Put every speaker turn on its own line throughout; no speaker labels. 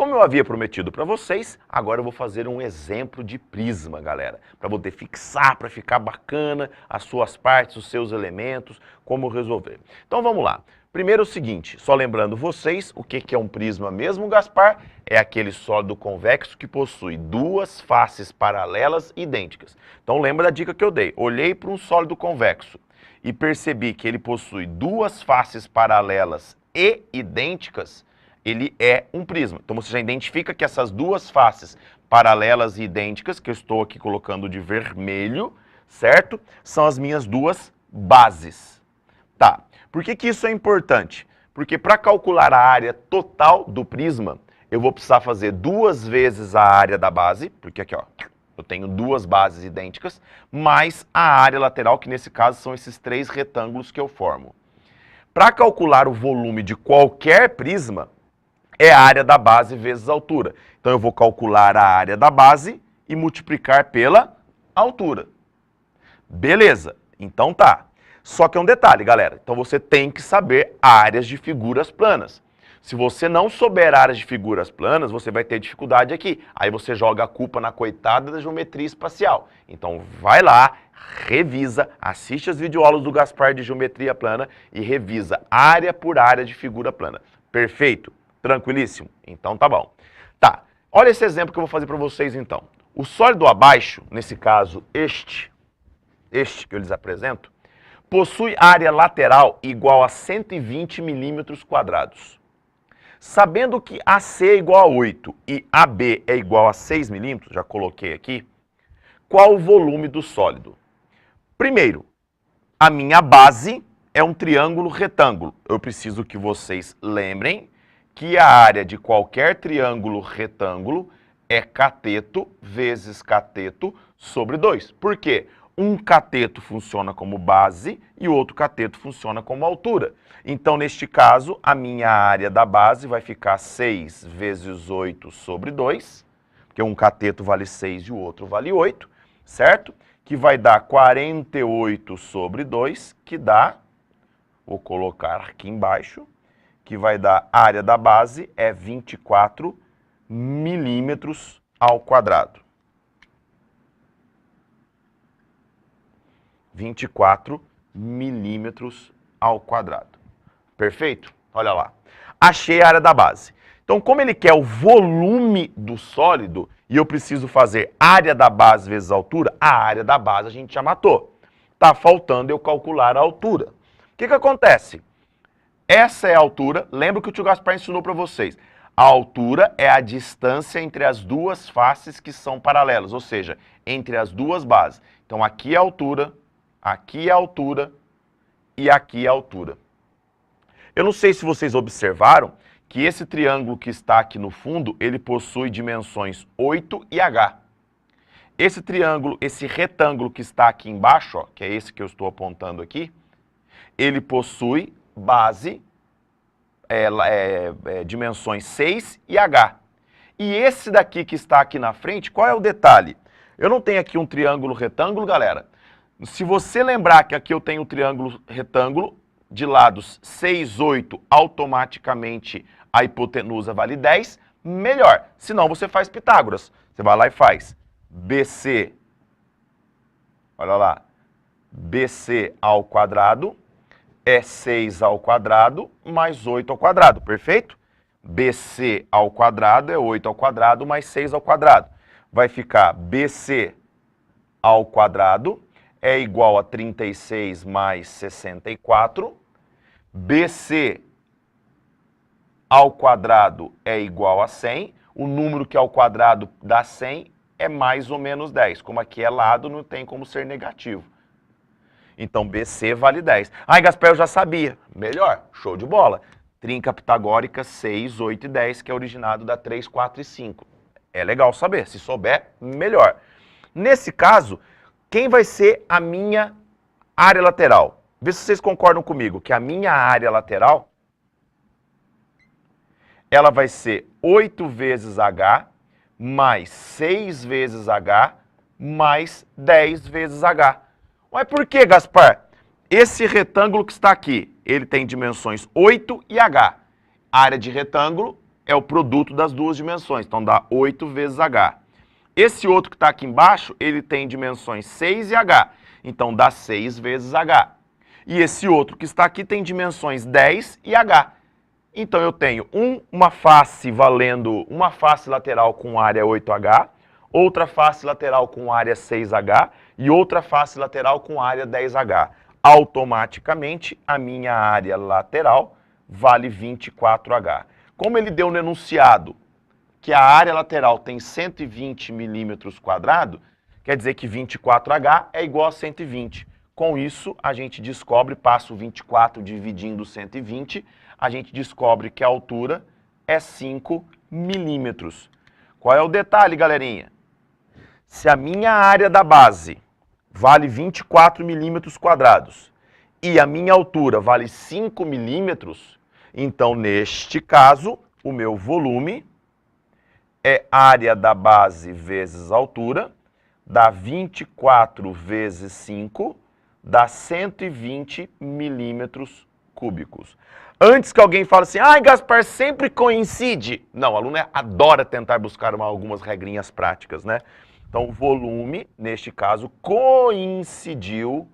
Como eu havia prometido para vocês, agora eu vou fazer um exemplo de prisma, galera, para poder fixar, para ficar bacana as suas partes, os seus elementos, como resolver. Então vamos lá. Primeiro é o seguinte, só lembrando vocês, o que é um prisma mesmo, Gaspar? É aquele sólido convexo que possui duas faces paralelas idênticas. Então lembra da dica que eu dei. Olhei para um sólido convexo e percebi que ele possui duas faces paralelas e idênticas, ele é um prisma. Então você já identifica que essas duas faces paralelas e idênticas, que eu estou aqui colocando de vermelho, certo? São as minhas duas bases. Tá. Por que isso é importante? Porque para calcular a área total do prisma, eu vou precisar fazer duas vezes a área da base, porque aqui ó, eu tenho duas bases idênticas, mais a área lateral, que nesse caso são esses três retângulos que eu formo. Para calcular o volume de qualquer prisma, é a área da base vezes a altura. Então eu vou calcular a área da base e multiplicar pela altura. Beleza, então tá. Só que é um detalhe, galera. Então você tem que saber áreas de figuras planas. Se você não souber áreas de figuras planas, você vai ter dificuldade aqui. Aí você joga a culpa na coitada da geometria espacial. Então vai lá, revisa, assiste as videoaulas do Gaspar de geometria plana e revisa área por área de figura plana. Perfeito? Tranquilíssimo? Então tá bom. Tá, olha esse exemplo que eu vou fazer para vocês então. O sólido abaixo, nesse caso este que eu lhes apresento, possui área lateral igual a 120 milímetros quadrados. Sabendo que AC é igual a 8 e AB é igual a 6 milímetros, já coloquei aqui, qual o volume do sólido? Primeiro, a minha base é um triângulo retângulo. Eu preciso que vocês lembrem que a área de qualquer triângulo retângulo é cateto vezes cateto sobre 2. Por quê? Um cateto funciona como base e o outro cateto funciona como altura. Então, neste caso, a minha área da base vai ficar 6 vezes 8 sobre 2, porque um cateto vale 6 e o outro vale 8, certo? Que vai dar 48 sobre 2, que dá, vou colocar aqui embaixo, que vai dar a área da base é 24 milímetros ao quadrado. 24 milímetros ao quadrado. Perfeito? Olha lá. Achei a área da base. Então, como ele quer o volume do sólido e eu preciso fazer área da base vezes altura, a área da base a gente já matou. Tá faltando eu calcular a altura. O que acontece? Essa é a altura. Lembra que o tio Gaspar ensinou para vocês. A altura é a distância entre as duas faces que são paralelas, ou seja, entre as duas bases. Então, aqui é a altura, aqui é a altura e aqui é a altura. Eu não sei se vocês observaram que esse triângulo que está aqui no fundo, ele possui dimensões 8 e H. Esse triângulo, esse retângulo que está aqui embaixo, ó, que é esse que eu estou apontando aqui, ele possui base, dimensões 6 e H. E esse daqui que está aqui na frente, qual é o detalhe? Eu não tenho aqui um triângulo retângulo, galera. Se você lembrar que aqui eu tenho um triângulo retângulo, de lados 6, 8, automaticamente a hipotenusa vale 10, melhor. Senão você faz Pitágoras. Você vai lá e faz BC, olha lá, BC ao quadrado é 6 ao quadrado mais 8 ao quadrado, perfeito? BC ao quadrado é 8 ao quadrado mais 6 ao quadrado. Vai ficar BC ao quadrado é igual a 36 mais 64. BC ao quadrado é igual a 100. O número que é ao quadrado dá 100 é mais ou menos 10. Como aqui é lado, não tem como ser negativo. Então, BC vale 10. Ai, Gaspar, eu já sabia. Melhor, show de bola. Trinca pitagórica 6, 8 e 10, que é originado da 3, 4 e 5. É legal saber. Se souber, melhor. Nesse caso, quem vai ser a minha área lateral? Vê se vocês concordam comigo, que a minha área lateral, ela vai ser 8 vezes H, mais 6 vezes H, mais 10 vezes H. Mas por que, Gaspar? Esse retângulo que está aqui, ele tem dimensões 8 e H. Área de retângulo é o produto das duas dimensões, então dá 8 vezes H. Esse outro que está aqui embaixo, ele tem dimensões 6 e H, então dá 6 vezes H. E esse outro que está aqui tem dimensões 10 e H. Então eu tenho uma face valendo, uma face lateral com área 8H, outra face lateral com área 6H e outra face lateral com área 10H. Automaticamente, a minha área lateral vale 24H. Como ele deu no enunciado que a área lateral tem 120 milímetros quadrados, quer dizer que 24H é igual a 120. Com isso, a gente descobre, passa o 24 dividindo 120, a gente descobre que a altura é 5 milímetros. Qual é o detalhe, galerinha? Se a minha área da base vale 24 milímetros quadrados e a minha altura vale 5 milímetros, então, neste caso, o meu volume é área da base vezes altura, dá 24 vezes 5, dá 120 milímetros cúbicos. Antes que alguém fale assim, ai, Gaspar, sempre coincide. Não, o aluno adora tentar buscar algumas regrinhas práticas, né? Então, o volume, neste caso, coincidiu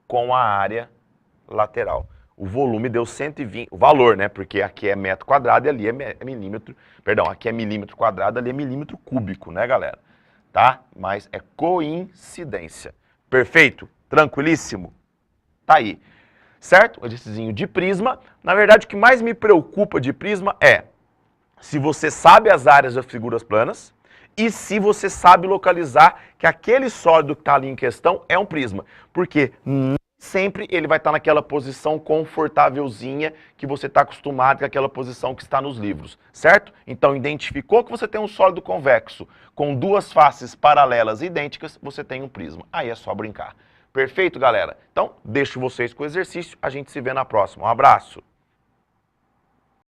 com a área lateral. O volume deu 120, o valor, né? Porque aqui é metro quadrado e ali é milímetro, perdão, aqui é milímetro quadrado, ali é milímetro cúbico, né, galera? Tá? Mas é coincidência. Perfeito? Tranquilíssimo? Tá aí. Certo? O exercício de prisma. Na verdade, o que mais me preocupa de prisma é se você sabe as áreas das figuras planas e se você sabe localizar que aquele sólido que está ali em questão é um prisma. Porque sempre ele vai estar naquela posição confortávelzinha que você está acostumado, com aquela posição que está nos livros, certo? Então, identificou que você tem um sólido convexo com duas faces paralelas e idênticas, você tem um prisma. Aí é só brincar. Perfeito, galera? Então, deixo vocês com o exercício, a gente se vê na próxima. Um abraço!